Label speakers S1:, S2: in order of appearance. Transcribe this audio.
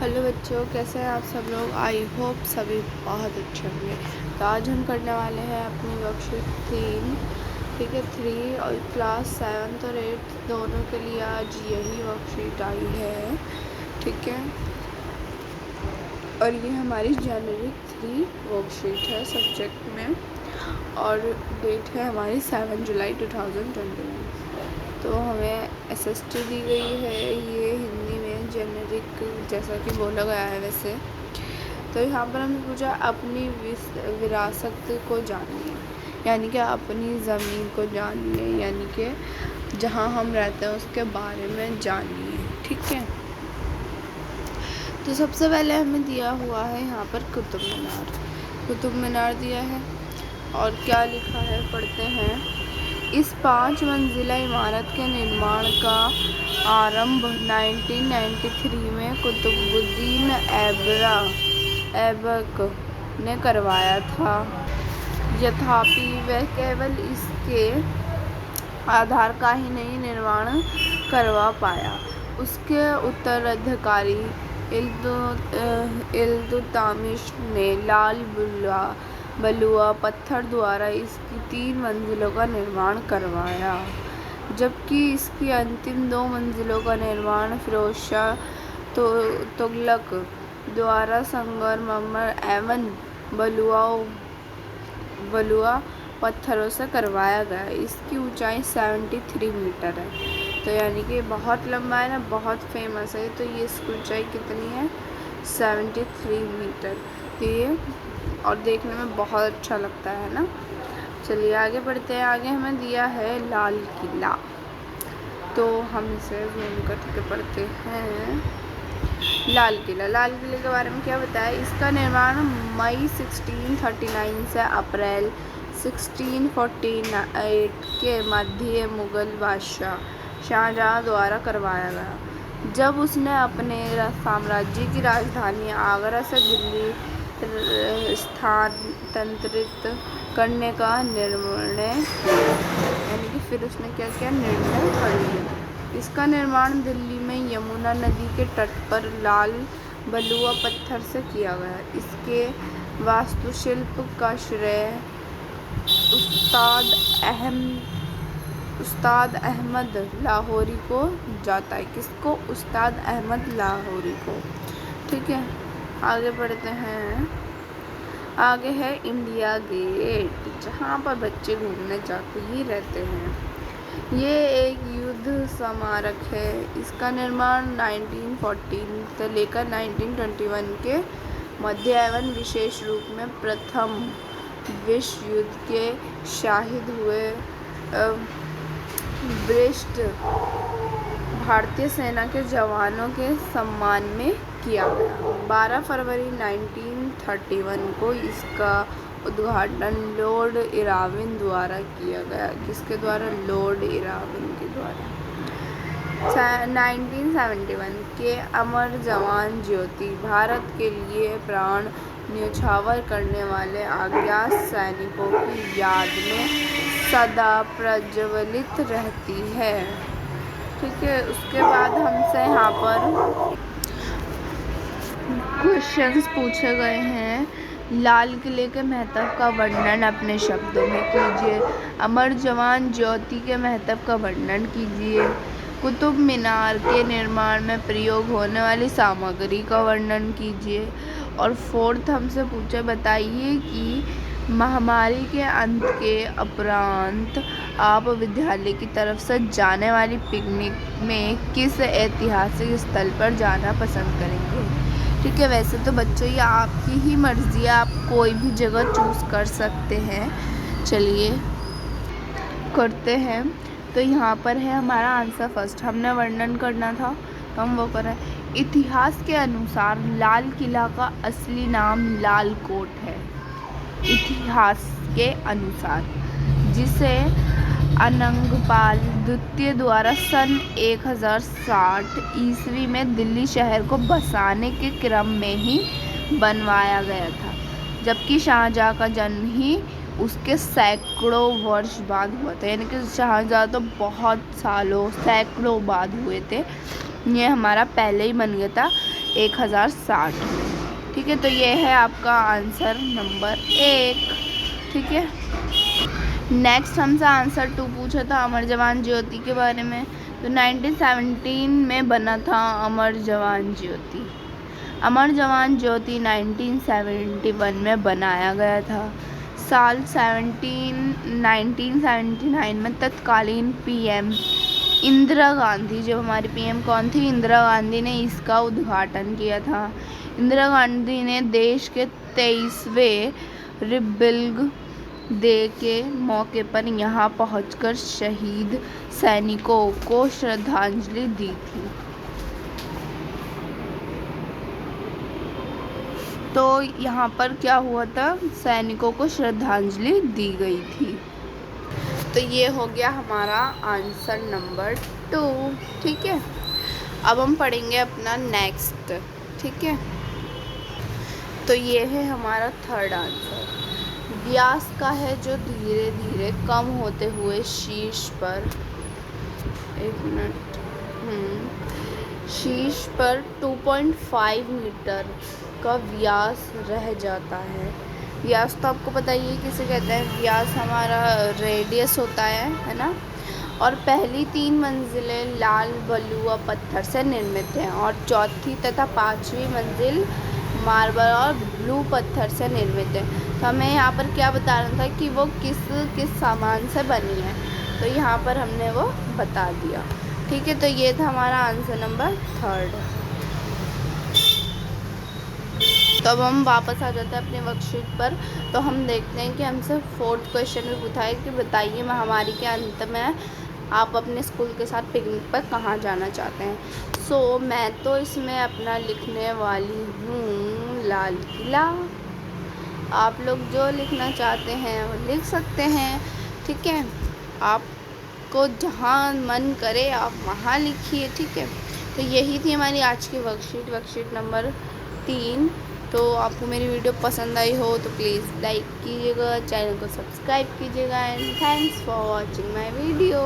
S1: Hello बच्चों, कैसे हैं आप सब लोग। आई होप सभी बहुत अच्छे होंगे। तो आज हम करने वाले हैं अपनी वर्कशीट 3, ठीक है। 3 और क्लास 7 और 8 दोनों के लिए आज यही वर्कशीट आई है, ठीक है। और ये हमारी जनवरी 3 वर्कशीट है सब्जेक्ट में, और डेट है हमारी 7 जुलाई 2021। तो हमें एसएसटी दी गई है, ये हिंदी में जेनेरिक जैसा कि बोला गया है वैसे। तो यहाँ पर हमने पूछा अपनी विरासत को जानिए, यानी कि अपनी ज़मीन को जानिए, यानी कि जहाँ हम रहते हैं उसके बारे में जानिए, ठीक है। तो सबसे पहले हमें दिया हुआ है यहाँ पर कुतुब मीनार दिया है। और क्या लिखा है पढ़ते हैं। इस 5 मंजिला इमारत के निर्माण का आरंभ 1993 में कुतुबुद्दीन ऐबक ने करवाया था। यद्यपि वह केवल इसके आधार का ही नहीं निर्माण करवा पाया, उसके उत्तराधिकारी इल्तुतमिश ने लाल बलुआ पत्थर द्वारा इसकी 3 मंजिलों का निर्माण करवाया, जबकि इसकी अंतिम 2 मंजिलों का निर्माण फिरोज शाह तुगलक द्वारा संगमरमर एवं बलुआ पत्थरों से करवाया गया। इसकी ऊंचाई 73 मीटर है, तो यानी कि बहुत लंबा है ना, बहुत फेमस है। तो ये इसकी ऊंचाई कितनी है, 73 मीटर। ये और देखने में बहुत अच्छा लगता है ना। चलिए आगे बढ़ते हैं। आगे हमें दिया है लाल किला, तो हम इसे जूम करके पढ़ते हैं। लाल किले के बारे में क्या बताया। इसका निर्माण मई 1639 से अप्रैल 1648 के मध्य मुगल बादशाह शाहजहां द्वारा करवाया गया, जब उसने अपने साम्राज्य की राजधानी आगरा से दिल्ली स्थानांतरित करने का निर्णय किया, यानी कि फिर उसने क्या किया, निर्णय कर लिया। इसका निर्माण दिल्ली में यमुना नदी के तट पर लाल बलुआ पत्थर से किया गया। इसके वास्तुशिल्प का श्रेय उस्ताद अहमद लाहौरी को जाता है। किसको, उस्ताद अहमद लाहौरी को, ठीक है। आगे बढ़ते हैं। आगे है इंडिया गेट, जहाँ पर बच्चे घूमने जाते ही रहते हैं। ये एक युद्ध स्मारक है। इसका निर्माण 1914 से लेकर 1921 के मध्य एवं विशेष रूप में प्रथम विश्व युद्ध के शहीद हुए वरिष्ठ भारतीय सेना के जवानों के सम्मान में किया गया। 12 फरवरी 1931 को इसका उद्घाटन लॉर्ड इरविन द्वारा किया गया। किसके द्वारा, लॉर्ड इरविन के द्वारा। 1971 के अमर जवान ज्योति भारत के लिए प्राण न्यौछावर करने वाले अज्ञात सैनिकों की याद में सदा प्रज्वलित रहती है, ठीक है। उसके बाद हमसे यहाँ पर क्वेश्चंस पूछे गए हैं। लाल किले के महत्व का वर्णन अपने शब्दों में कीजिए। अमर जवान ज्योति के महत्व का वर्णन कीजिए। कुतुब मीनार के निर्माण में प्रयोग होने वाली सामग्री का वर्णन कीजिए। और 4th हमसे पूछे, बताइए कि महामारी के अंत के उपरांत आप विद्यालय की तरफ से जाने वाली पिकनिक में किस ऐतिहासिक स्थल पर जाना पसंद करेंगे, ठीक है। वैसे तो बच्चों ये आपकी ही मर्ज़ी है, आप कोई भी जगह चूज़ कर सकते हैं। चलिए करते हैं। तो यहाँ पर है हमारा आंसर। फर्स्ट हमने वर्णन करना था, तो हम वो करें। इतिहास के अनुसार लाल किला का असली नाम लाल कोट है। इतिहास के अनुसार, जिसे अनंगपाल द्वितीय द्वारा सन 1060 ईस्वी में दिल्ली शहर को बसाने के क्रम में ही बनवाया गया था, जबकि शाहजहां का जन्म ही उसके सैकड़ों वर्ष बाद हुआ था। यानी कि शाहजहां तो बहुत सालों सैकड़ों बाद हुए थे, ये हमारा पहले ही बन गया था। 1060। ठीक है, तो ये है आपका आंसर नंबर 1। ठीक है, नेक्स्ट हमसे आंसर 2 पूछा था अमर जवान ज्योति के बारे में। तो 1917 में बना था अमर जवान ज्योति। अमर जवान ज्योति 1971 में बनाया गया था। साल 1979 में तत्कालीन पीएम इंदिरा गांधी, जो हमारी पीएम कौन थी, इंदिरा गांधी ने इसका उद्घाटन किया था। इंदिरा गांधी ने देश के 23वें रिपब्लिक डे के मौके पर यहाँ पहुंचकर शहीद सैनिकों को श्रद्धांजलि दी थी। तो यहाँ पर क्या हुआ था, सैनिकों को श्रद्धांजलि दी गई थी। तो ये हो गया हमारा आंसर नंबर 2। ठीक है, अब हम पढ़ेंगे अपना नेक्स्ट। ठीक है, तो ये है हमारा थर्ड आंसर। व्यास का है जो धीरे धीरे कम होते हुए शीर्ष पर, एक मिनट, शीर्ष पर 2.5 मीटर का व्यास रह जाता है। व्यास तो आपको पता ही है किसे कहते हैं। व्यास हमारा रेडियस होता है ना। और पहली 3 मंजिलें लाल बलुआ पत्थर से निर्मित हैं और चौथी तथा 5वीं मंजिल मार्बल और ब्लू पत्थर से निर्मित है। तो हमें यहाँ पर क्या बताना था कि वो किस सामान से बनी है, तो यहाँ पर हमने वो बता दिया। ठीक है, तो ये था हमारा आंसर नंबर 3। तो अब हम वापस आ जाते हैं अपने वर्कशीट पर। तो हम देखते हैं कि हमसे 4th क्वेश्चन में पूछा है कि बताइए महामारी के अंत में आप अपने स्कूल के साथ पिकनिक पर कहाँ जाना चाहते हैं। सो मैं तो इसमें अपना लिखने वाली हूँ लाल किला। आप लोग जो लिखना चाहते हैं वो लिख सकते हैं। ठीक है, आपको जहाँ मन करे आप वहाँ लिखिए। ठीक है, तो यही थी हमारी आज की वर्कशीट नंबर 3। तो आपको मेरी वीडियो पसंद आई हो तो प्लीज़ लाइक कीजिएगा, चैनल को सब्सक्राइब कीजिएगा and thanks for watching my video.